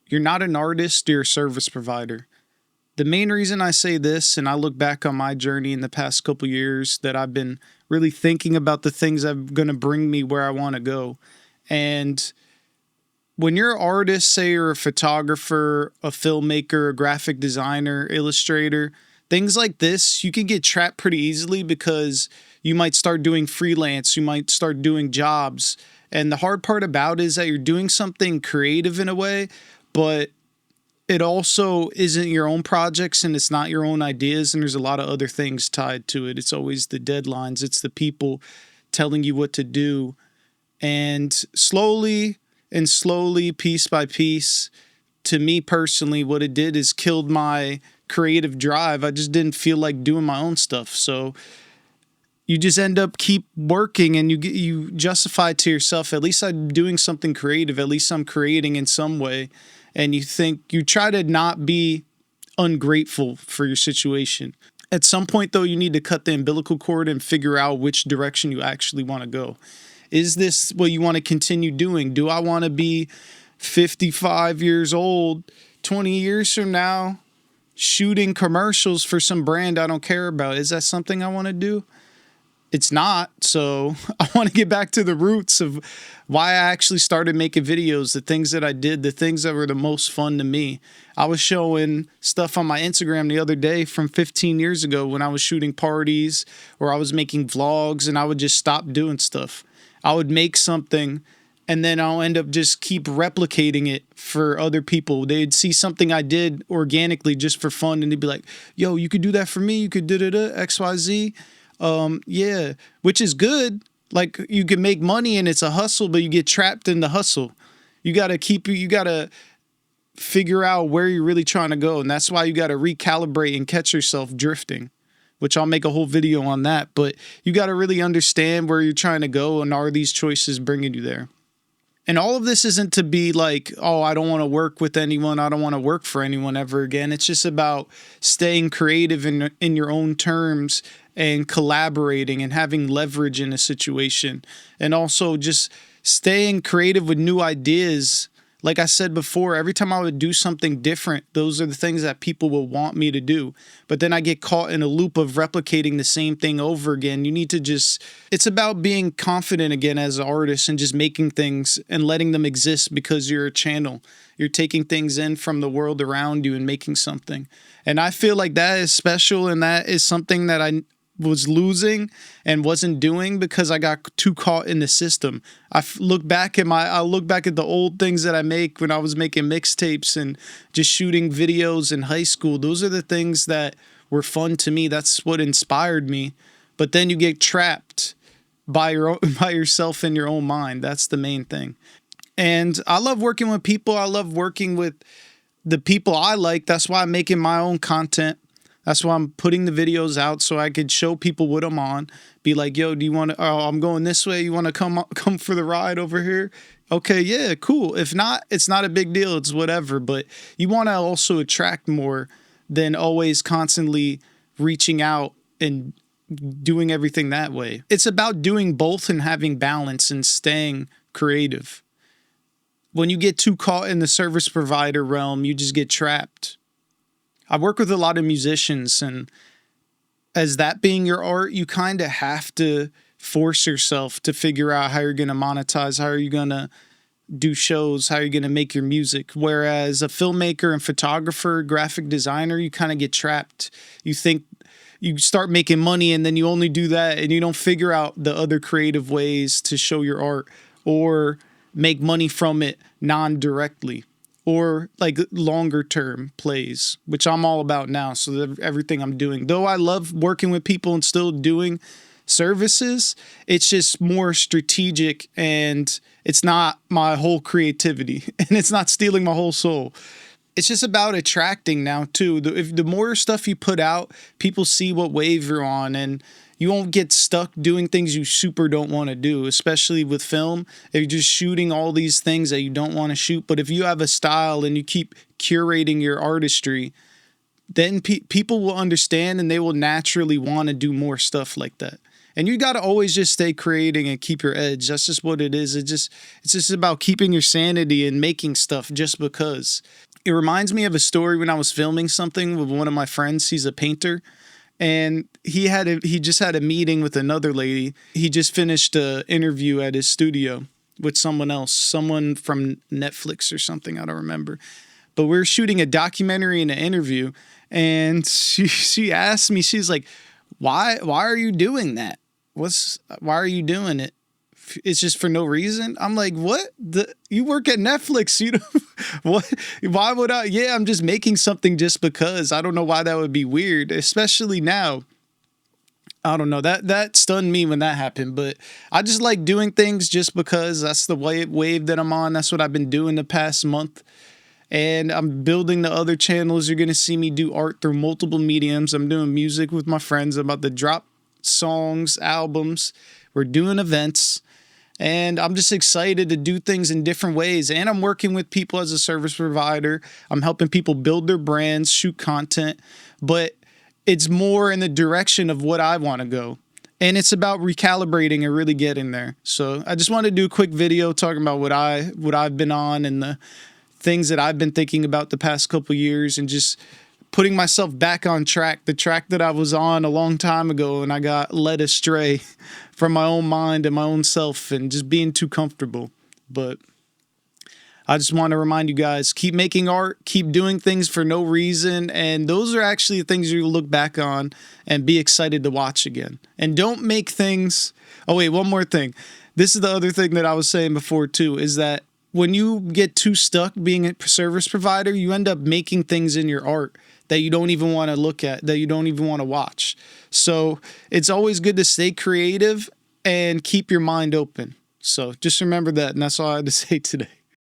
You're not an artist, you're a service provider. The main reason I say this, and I look back on my journey in the past couple years, that I've been really thinking about the things that are going to bring me where I want to go. And when you're an artist, say you're a photographer, a filmmaker, a graphic designer, illustrator, things like this, you can get trapped pretty easily because you might start doing freelance, you might start doing jobs. And the hard part about it is that you're doing something creative in a way, but it also isn't your own projects and it's not your own ideas. And there's a lot of other things tied to it. It's always the deadlines. It's the people telling you what to do. And slowly, piece by piece, to me personally, what it did is killed my creative drive. I just didn't feel like doing my own stuff. So you just end up keep working and you justify to yourself, at least I'm doing something creative. At least I'm creating in some way. And you try to not be ungrateful for your situation. At some point, though, you need to cut the umbilical cord and figure out which direction you actually want to go. Is this what you want to continue doing? Do I want to be 55 years old, 20 years from now, shooting commercials for some brand I don't care about? Is that something I want to do? It's not. So I want to get back to the roots of why I actually started making videos, the things that I did, the things that were the most fun to me. I was showing stuff on my Instagram the other day from 15 years ago when I was shooting parties or I was making vlogs, and I would just stop doing stuff. I would make something and then I'll end up just keep replicating it for other people. They'd see something I did organically just for fun and they'd be like, yo, you could do that for me. You could do XYZ. Yeah, which is good. Like, you can make money and it's a hustle, but you get trapped in the hustle. You got to figure out where you're really trying to go. And that's why you got to recalibrate and catch yourself drifting, which I'll make a whole video on that. But you got to really understand where you're trying to go and are these choices bringing you there. And all of this isn't to be like, oh, I don't want to work with anyone. I don't want to work for anyone ever again. It's just about staying creative in your own terms and collaborating and having leverage in a situation. And also just staying creative with new ideas. Like I said before, every time I would do something different, those are the things that people will want me to do. But then I get caught in a loop of replicating the same thing over again. You need to it's about being confident again as an artist and just making things and letting them exist because you're a channel. You're taking things in from the world around you and making something. And I feel like that is special, and that is something that I was losing and wasn't doing because I got too caught in the system. I look back at the old things that I make when I was making mixtapes and just shooting videos in high school. Those are the things that were fun to me. That's what inspired me. But then you get trapped by yourself in your own mind. That's the main thing. And I love working with people. I love working with the people I like. That's why I'm making my own content. That's why I'm putting the videos out so I could show people what I'm on. Be like, yo, do you want to, oh, I'm going this way. You want to come for the ride over here? Okay, yeah, cool. If not, it's not a big deal. It's whatever. But you want to also attract more than always constantly reaching out and doing everything that way. It's about doing both and having balance and staying creative. When you get too caught in the service provider realm, you just get trapped. I work with a lot of musicians, and as that being your art, you kind of have to force yourself to figure out how you're going to monetize, how are you going to do shows, how are you going to make your music. Whereas a filmmaker and photographer, graphic designer, you kind of get trapped. You think you start making money and then you only do that and you don't figure out the other creative ways to show your art or make money from it non-directly. Or like longer term plays, which I'm all about now. So everything I'm doing, though I love working with people and still doing services, it's just more strategic and it's not my whole creativity and it's not stealing my whole soul. It's just about attracting now too. If the more stuff you put out, people see what wave you're on, and you won't get stuck doing things you super don't want to do, especially with film. If you're just shooting all these things that you don't want to shoot, but if you have a style and you keep curating your artistry, then people will understand and they will naturally want to do more stuff like that. And you got to always just stay creating and keep your edge. That's just what it is. It's just about keeping your sanity and making stuff just because. It reminds me of a story when I was filming something with one of my friends. He's a painter. And he just had a meeting with another lady. He just finished an interview at his studio with someone else, someone from Netflix or something. I don't remember. But we were shooting a documentary and an interview. And she asked me, she's like, why are you doing that? Why are you doing it? It's just for no reason. I'm like, what? You work at Netflix, you know? What? Why would I? Yeah, I'm just making something just because. I don't know why that would be weird, especially now. I don't know. That stunned me when that happened, but I just like doing things just because. That's the wave that I'm on. That's what I've been doing the past month. And I'm building the other channels. You're going to see me do art through multiple mediums. I'm doing music with my friends. I'm about to drop songs, albums. We're doing events. And I'm just excited to do things in different ways. And I'm working with people as a service provider. I'm helping people build their brands, shoot content. But it's more in the direction of what I want to go. And it's about recalibrating and really getting there. So I just wanted to do a quick video talking about what I've been on and the things that I've been thinking about the past couple years, and just putting myself back on track, the track that I was on a long time ago, and I got led astray from my own mind and my own self and just being too comfortable. But I just want to remind you guys, keep making art, keep doing things for no reason. And those are actually the things you look back on and be excited to watch again. And don't make things. Oh, wait, one more thing. This is the other thing that I was saying before too, is that when you get too stuck being a service provider, you end up making things in your art that you don't even want to look at, that you don't even want to watch. So it's always good to stay creative and keep your mind open. So just remember that. And that's all I had to say today.